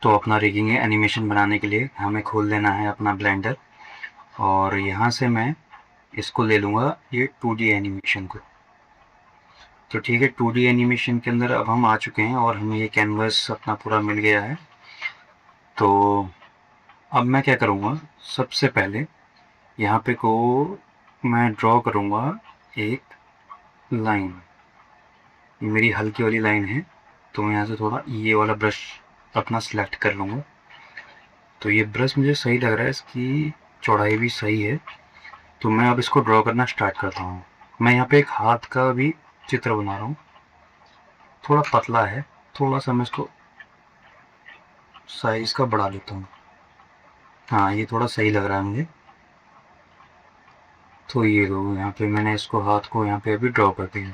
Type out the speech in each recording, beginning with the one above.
तो अपना rigging animation बनाने के लिए हमें खोल लेना है अपना ब्लेंडर, और यहाँ से मैं इसको ले लूँगा ये 2D एनिमेशन को। तो ठीक है, 2D एनिमेशन के अंदर अब हम आ चुके हैं और हमें ये कैनवास अपना पूरा मिल गया है। तो अब मैं क्या करूँगा, सबसे पहले यहाँ पे को मैं ड्रॉ करूँगा एक लाइन। ये मेरी हल्की वाली लाइन है, तो मैं यहाँ से थोड़ा ये वाला ब्रश अपना सेलेक्ट कर लूँगा। तो ये ब्रश मुझे सही लग रहा है, इसकी चौड़ाई भी सही है। तो मैं अब इसको ड्रॉ करना स्टार्ट करता हूँ। मैं यहाँ पे एक हाथ का भी चित्र बना रहा हूँ, थोड़ा पतला है, थोड़ा सा मैं इसको साइज़ का बढ़ा लेता हूँ। हाँ, ये थोड़ा सही लग रहा है मुझे। तो ये लो, यहाँ पे मैंने इसको हाथ को यहाँ पे अभी ड्रॉ कर दिया।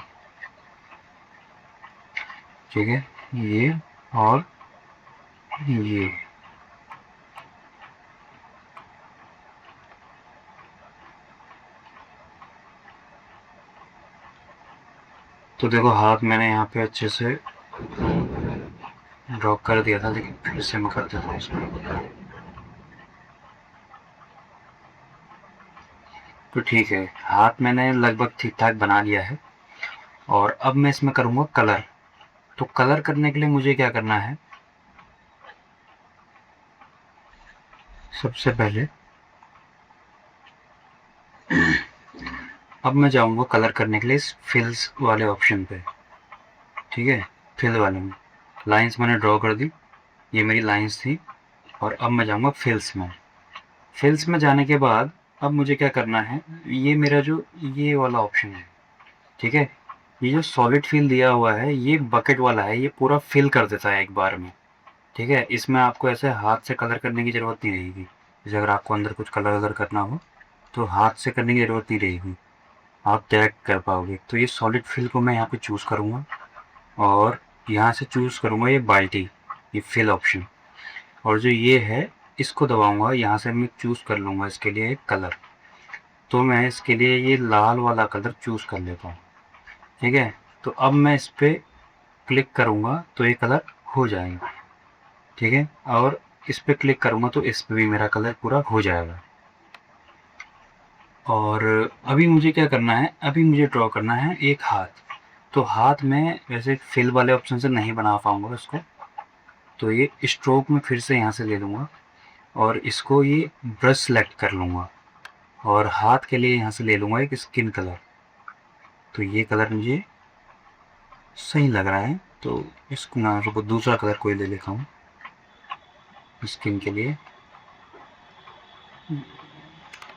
ठीक है, ये और ये। तो देखो, हाथ मैंने यहाँ पे अच्छे से ड्रॉ कर दिया था, लेकिन फिर से मैं कर देता हूँ इसको। तो ठीक है, हाथ मैंने लगभग ठीक ठाक बना लिया है, और अब मैं इसमें करूँगा कलर। तो कलर करने के लिए मुझे क्या करना है, सबसे पहले अब मैं जाऊँगा कलर करने के लिए इस फिल्स वाले ऑप्शन पे। ठीक है, फिल वाले में लाइंस मैंने ड्रॉ कर दी, ये मेरी लाइंस थी। और अब मैं जाऊँगा फिल्स में। फिल्स में जाने के बाद अब मुझे क्या करना है, ये मेरा जो ये वाला ऑप्शन है, ठीक है, ये जो सॉलिड फिल दिया हुआ है, ये बकेट वाला है, ये पूरा फिल कर देता है एक बार में। ठीक है, इसमें आपको ऐसे हाथ से कलर करने की ज़रूरत नहीं रहेगी। जैसे अगर आपको अंदर कुछ कलर अगर करना हो तो हाथ से करने की ज़रूरत नहीं रहेगी, आप डायरेक्ट कर पाओगे। तो ये सॉलिड फिल को मैं यहाँ पे चूज़ करूँगा, और यहाँ से चूज़ करूँगा ये बाल्टी, ये फिल ऑप्शन। और जो ये है, इसको दबाऊँगा, यहाँ से मैं चूज़ कर लूँगा इसके लिए एक कलर। तो मैं इसके लिए ये लाल वाला कलर चूज़ कर लेता हूँ। ठीक है, तो अब मैं इस पर क्लिक करूँगा तो ये कलर हो जाएगा। ठीक है, और इस पर क्लिक करूँगा तो इस पर भी मेरा कलर पूरा हो जाएगा। और अभी मुझे क्या करना है, अभी मुझे ड्रॉ करना है एक हाथ। तो हाथ में वैसे फिल वाले ऑप्शन से नहीं बना पाऊँगा इसको, तो ये स्ट्रोक में फिर से यहाँ से ले लूँगा, और इसको ये ब्रश सेलेक्ट कर लूँगा, और हाथ के लिए यहाँ से ले लूँगा एक स्किन कलर। तो ये कलर मुझे सही लग रहा है, तो इसको ना रुको, दूसरा कलर कोई ले लेता हूँ स्किन के लिए।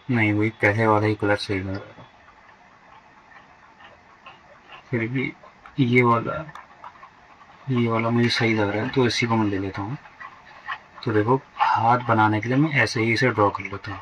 नहीं, वही पहले वाला ही कलर सही लग रहा है, फिर भी ये वाला मुझे सही लग रहा है, तो इसी को मैं ले लेता हूँ। तो देखो, हाथ बनाने के लिए मैं ऐसे ही इसे ड्रॉ कर लेता हूँ।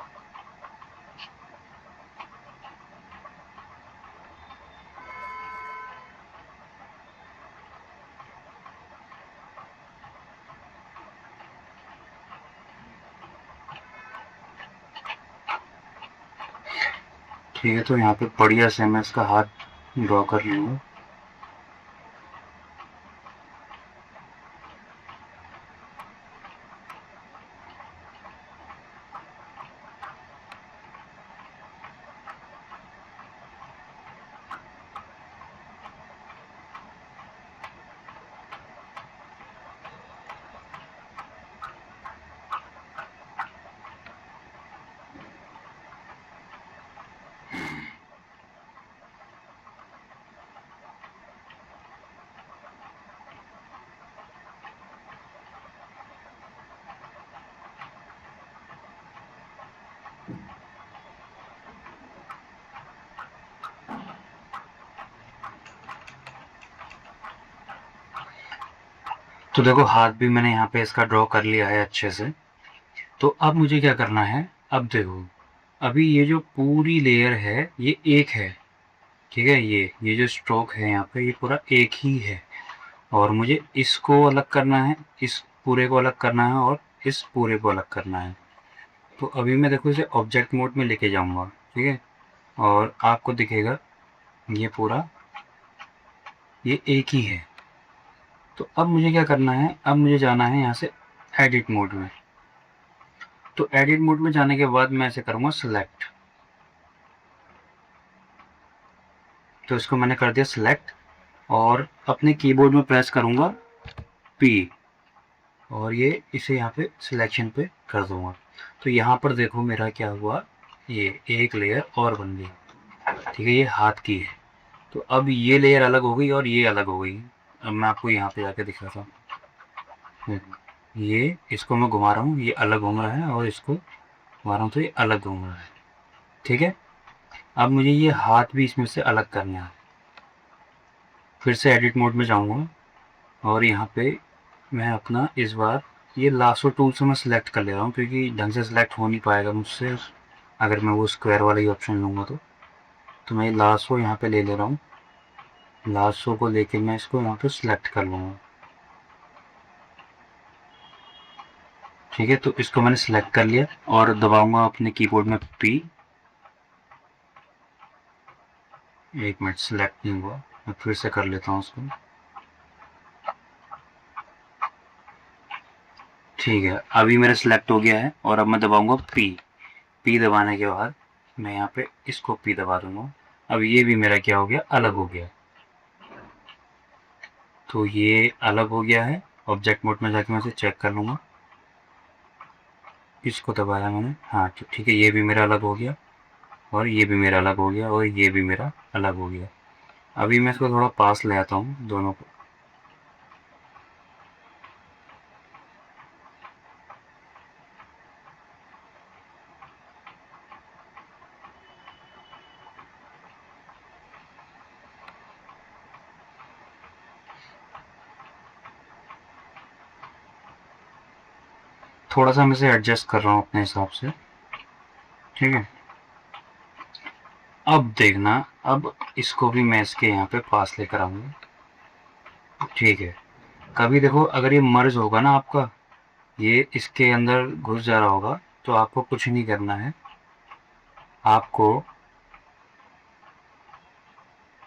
ठीक है, तो यहाँ पे बढ़िया से मैं इसका हाथ ड्रॉ कर लूँगा। तो देखो, हाथ भी मैंने यहाँ पे इसका ड्रॉ कर लिया है अच्छे से। तो अब मुझे क्या करना है, अब देखो, अभी ये जो पूरी लेयर है ये एक है। ठीक है, ये जो स्ट्रोक है यहाँ पे, ये पूरा एक ही है, और मुझे इसको अलग करना है, इस पूरे को अलग करना है, और इस पूरे को अलग करना है। तो अभी मैं देखो इसे ऑब्जेक्ट मोड में लेके जाऊँगा। ठीक है, और आपको दिखेगा ये पूरा ये एक ही है। तो अब मुझे क्या करना है, अब मुझे जाना है यहाँ से एडिट मोड में। तो एडिट मोड में जाने के बाद मैं ऐसे करूँगा सिलेक्ट, तो इसको मैंने कर दिया सिलेक्ट और अपने कीबोर्ड में प्रेस करूँगा पी और ये इसे यहाँ पे सिलेक्शन पे कर दूँगा। तो यहाँ पर देखो मेरा क्या हुआ, ये एक लेयर और बन गई, ठीक है, ये हाथ की है। तो अब ये लेयर अलग हो गई और ये अलग हो गई। अब मैं आपको यहाँ पे जाके दिखाता हूँ, ये इसको मैं घुमा रहा हूँ, ये अलग घूम रहा है और इसको घुमा रहा हूँ तो ये अलग घूम रहा है, ठीक है। अब मुझे ये हाथ भी इसमें से अलग करना है। फिर से एडिट मोड में जाऊँगा और यहाँ पे मैं अपना इस बार ये लासो टूल से मैं सिलेक्ट कर ले रहा हूँ, क्योंकि ढंग से सिलेक्ट हो नहीं पाएगा मुझसे अगर मैं वो स्क्वायर वाला ही ऑप्शन लूँगा। तो मैं लासो यहाँ पे ले ले रहा हूँ, लासो को लेके मैं इसको यहाँ पे सिलेक्ट कर लूँगा, ठीक है। तो इसको मैंने सिलेक्ट कर लिया और दबाऊंगा अपने कीबोर्ड में पी। एक मिनट, सिलेक्ट नहीं हुआ, मैं फिर से कर लेता हूँ उसको, ठीक है। अभी मेरा सिलेक्ट हो गया है और अब मैं दबाऊंगा पी। पी दबाने के बाद मैं यहाँ पे इसको पी दबा दूंगा। अब ये भी मेरा क्या हो गया, अलग हो गया। तो ये अलग हो गया है। ऑब्जेक्ट मोड में जाके मैं इसे चेक कर लूँगा, इसको दबाया मैंने, हाँ तो ठीक है, ये भी मेरा अलग हो गया और ये भी मेरा अलग हो गया और ये भी मेरा अलग हो गया। अभी मैं इसको थोड़ा पास ले आता हूँ दोनों को। थोड़ा सा मैं इसे एडजस्ट कर रहा हूँ अपने हिसाब से, ठीक है। अब देखना, अब इसको भी मैं इसके यहाँ पे पास लेकर आऊँगा, ठीक है। कभी देखो अगर ये मर्ज होगा ना आपका, ये इसके अंदर घुस जा रहा होगा, तो आपको कुछ नहीं करना है, आपको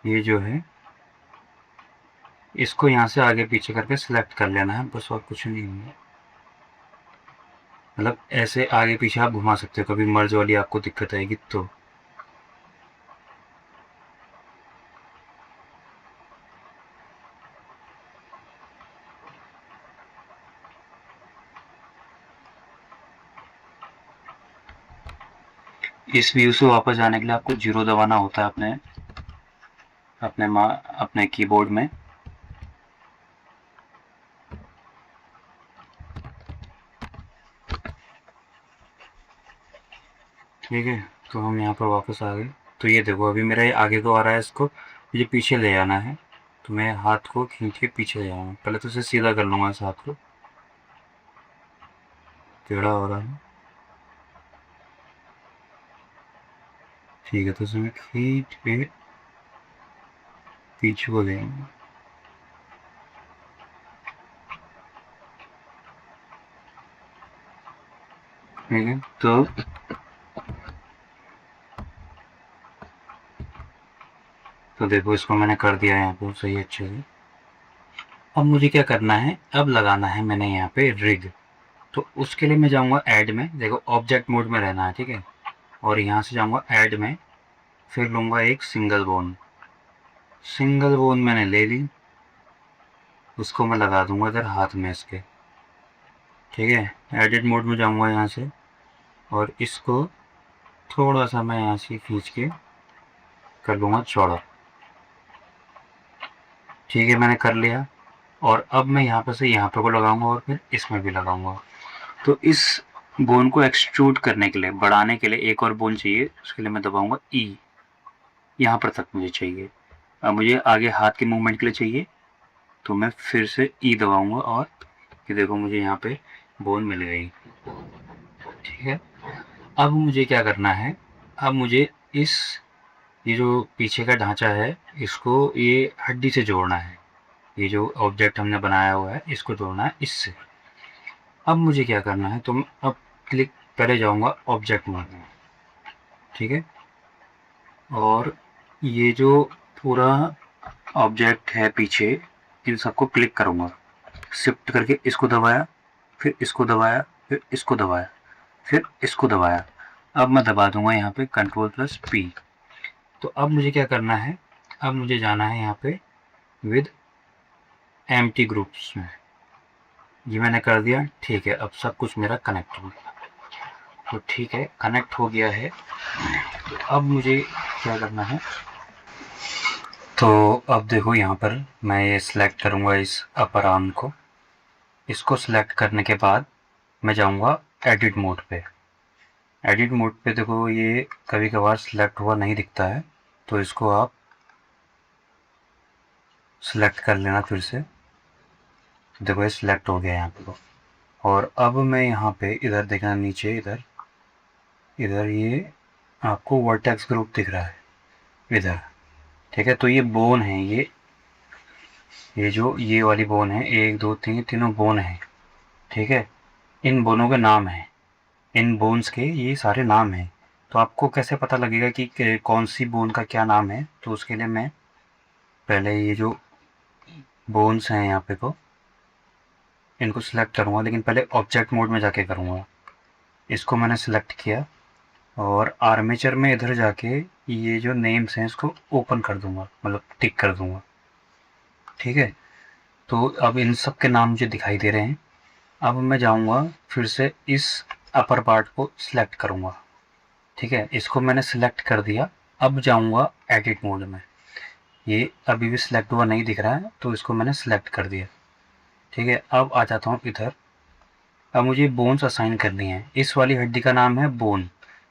ये जो है इसको यहाँ से आगे पीछे करके सिलेक्ट कर लेना है, बस और कुछ नहीं है। मतलब ऐसे आगे पीछे आप घुमा सकते हो, कभी मर्ज वाली आपको दिक्कत आएगी तो। इस व्यू से वापस जाने के लिए आपको जीरो दबाना होता है अपने अपने अपने कीबोर्ड में। ठीक है, तो हम यहाँ पर वापस आ गए। तो ये देखो अभी मेरा ये आगे को आ रहा है, इसको मुझे पीछे ले आना है, तो मैं हाथ को खींच के पीछे ले आऊँगा। पहले तो इसे सीधा कर लूँगा, इस हाथ को, टेढ़ा हो रहा है, ठीक है। तो इसे मैं खींच के पीछे को ले आऊँगा, ठीक है। तो देखो इसको मैंने कर दिया है यहाँ पर सही अच्छे से। अब मुझे क्या करना है, अब लगाना है मैंने यहाँ पे रिग। तो उसके लिए मैं जाऊँगा ऐड में, देखो ऑब्जेक्ट मोड में रहना है, ठीक है। और यहाँ से जाऊँगा ऐड में, फिर लूँगा एक सिंगल बोन। सिंगल बोन मैंने ले ली, उसको मैं लगा दूँगा इधर हाथ में इसके, ठीक है। एडिट मोड में जाऊँगा यहाँ से और इसको थोड़ा सा मैं यहाँ से खींच के कर लूँगा चौड़ा, ठीक है। मैंने कर लिया और अब मैं यहाँ पर से यहाँ पे को लगाऊंगा और फिर इसमें भी लगाऊंगा। तो इस बोन को एक्सट्रूड करने के लिए, बढ़ाने के लिए एक और बोन चाहिए, उसके लिए मैं दबाऊंगा ई, यहाँ पर तक मुझे चाहिए। अब मुझे आगे हाथ के मूवमेंट के लिए चाहिए, तो मैं फिर से ई दबाऊंगा और ये देखो मुझे यहाँ पे बोन मिल गई, ठीक है। अब मुझे क्या करना है, अब मुझे इस ये जो पीछे का ढांचा है, इसको ये हड्डी से जोड़ना है, ये जो ऑब्जेक्ट हमने बनाया हुआ है इसको जोड़ना है इससे। अब मुझे क्या करना है, तो मैं अब क्लिक पहले जाऊंगा ऑब्जेक्ट मोड में, ठीक है। और ये जो पूरा ऑब्जेक्ट है पीछे, इन सबको क्लिक करूंगा, शिफ्ट करके इसको दबाया फिर इसको दबाया, फिर इसको दबाया, फिर इसको दबाया। अब मैं दबा दूंगा यहाँ पे Ctrl+P। तो अब मुझे क्या करना है, अब मुझे जाना है यहाँ पे विद एम्प्टी ग्रुप्स में। ये मैंने कर दिया, ठीक है। अब सब कुछ मेरा कनेक्ट हो गया, तो ठीक है, कनेक्ट हो गया है। तो अब मुझे क्या करना है, तो अब देखो यहाँ पर मैं ये सिलेक्ट करूँगा इस अपर आर्म को। इसको सिलेक्ट करने के बाद मैं जाऊँगा एडिट मोड पे। एडिट मोड पे देखो ये कभी कभार सिलेक्ट हुआ नहीं दिखता है, तो इसको आप सिलेक्ट कर लेना फिर से। देखो ये सिलेक्ट हो गया यहाँ पे। और अब मैं यहाँ पे इधर देखना, नीचे इधर इधर ये आपको वर्टेक्स ग्रुप दिख रहा है इधर, ठीक है। तो ये बोन है, ये जो ये वाली बोन है, 1 2 3 तीनों बोन है, ठीक है। इन बोनों के नाम हैं, इन बोन्स के ये सारे नाम हैं। तो आपको कैसे पता लगेगा कि कौन सी बोन का क्या नाम है, तो उसके लिए मैं पहले ये जो बोन्स हैं यहाँ पे को इनको सिलेक्ट करूँगा, लेकिन पहले ऑब्जेक्ट मोड में जाके करूँगा। इसको मैंने सिलेक्ट किया और आर्मेचर में इधर जाके ये जो नेम्स हैं इसको ओपन कर दूँगा, मतलब टिक कर दूँगा, ठीक है। तो अब इन सब के नाम मुझे दिखाई दे रहे हैं। अब मैं जाऊँगा फिर से इस अपर पार्ट को सिलेक्ट करूँगा, ठीक है। इसको मैंने सिलेक्ट कर दिया। अब जाऊँगा एडिट मोड में। ये अभी भी सिलेक्ट हुआ नहीं दिख रहा है, तो इसको मैंने सिलेक्ट कर दिया, ठीक है। अब आ जाता हूँ इधर। अब मुझे बोन्स असाइन करनी है। इस वाली हड्डी का नाम है बोन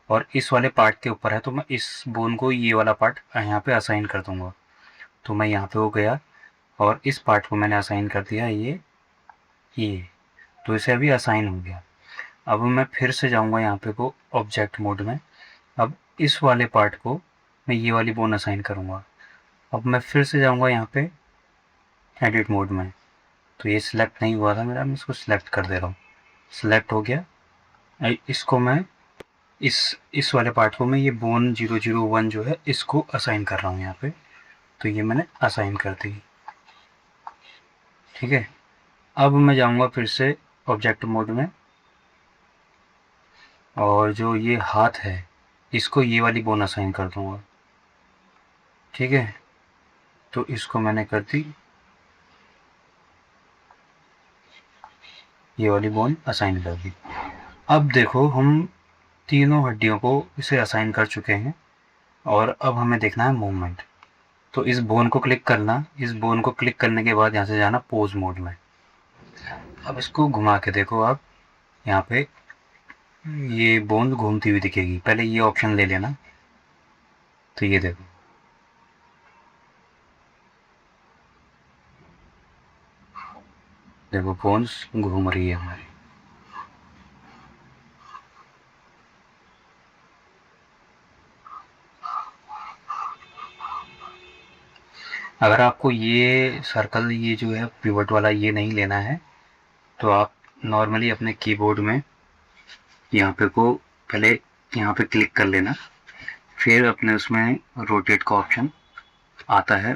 और इस वाले पार्ट के ऊपर है, तो मैं इस बोन को ये वाला पार्ट यहाँ पे असाइन कर दूँगा। तो मैं यहाँ पे हो गया और इस पार्ट को मैंने असाइन कर दिया ये, तो इसे अभी असाइन हो गया। अब मैं फिर से जाऊँगा यहाँ पे को ऑब्जेक्ट मोड में। अब इस वाले पार्ट को मैं ये वाली बोन असाइन करूँगा। अब मैं फिर से जाऊँगा यहाँ पे एडिट मोड में। तो ये सिलेक्ट नहीं हुआ था मेरा, मैं इसको सिलेक्ट कर दे रहा हूँ। सिलेक्ट हो गया। इसको मैं इस वाले पार्ट को मैं ये बोन 001 जो है इसको असाइन कर रहा हूँ यहाँ पे। तो ये मैंने असाइन कर दी, ठीक है। अब मैं जाऊँगा फिर से ऑब्जेक्ट मोड में और जो ये हाथ है इसको ये वाली बोन असाइन कर दूँगा, ठीक है। तो इसको मैंने कर दी, ये वाली बोन असाइन कर दी। अब देखो हम तीनों हड्डियों को इसे असाइन कर चुके हैं और अब हमें देखना है मूवमेंट। तो इस बोन को क्लिक करना, इस बोन को क्लिक करने के बाद यहाँ से जाना पोज मोड में। अब इसको घुमा के देखो आप, यहाँ पे ये बोन घूमती हुई दिखेगी। पहले ये ऑप्शन ले लेना, तो ये देखो बोन्स घूम रही है हमारी। अगर आपको ये सर्कल, ये जो है पिवट वाला, ये नहीं लेना है, तो आप नॉर्मली अपने कीबोर्ड में यहाँ पे को पहले यहाँ पे क्लिक कर लेना, फिर अपने उसमें रोटेट का ऑप्शन आता है,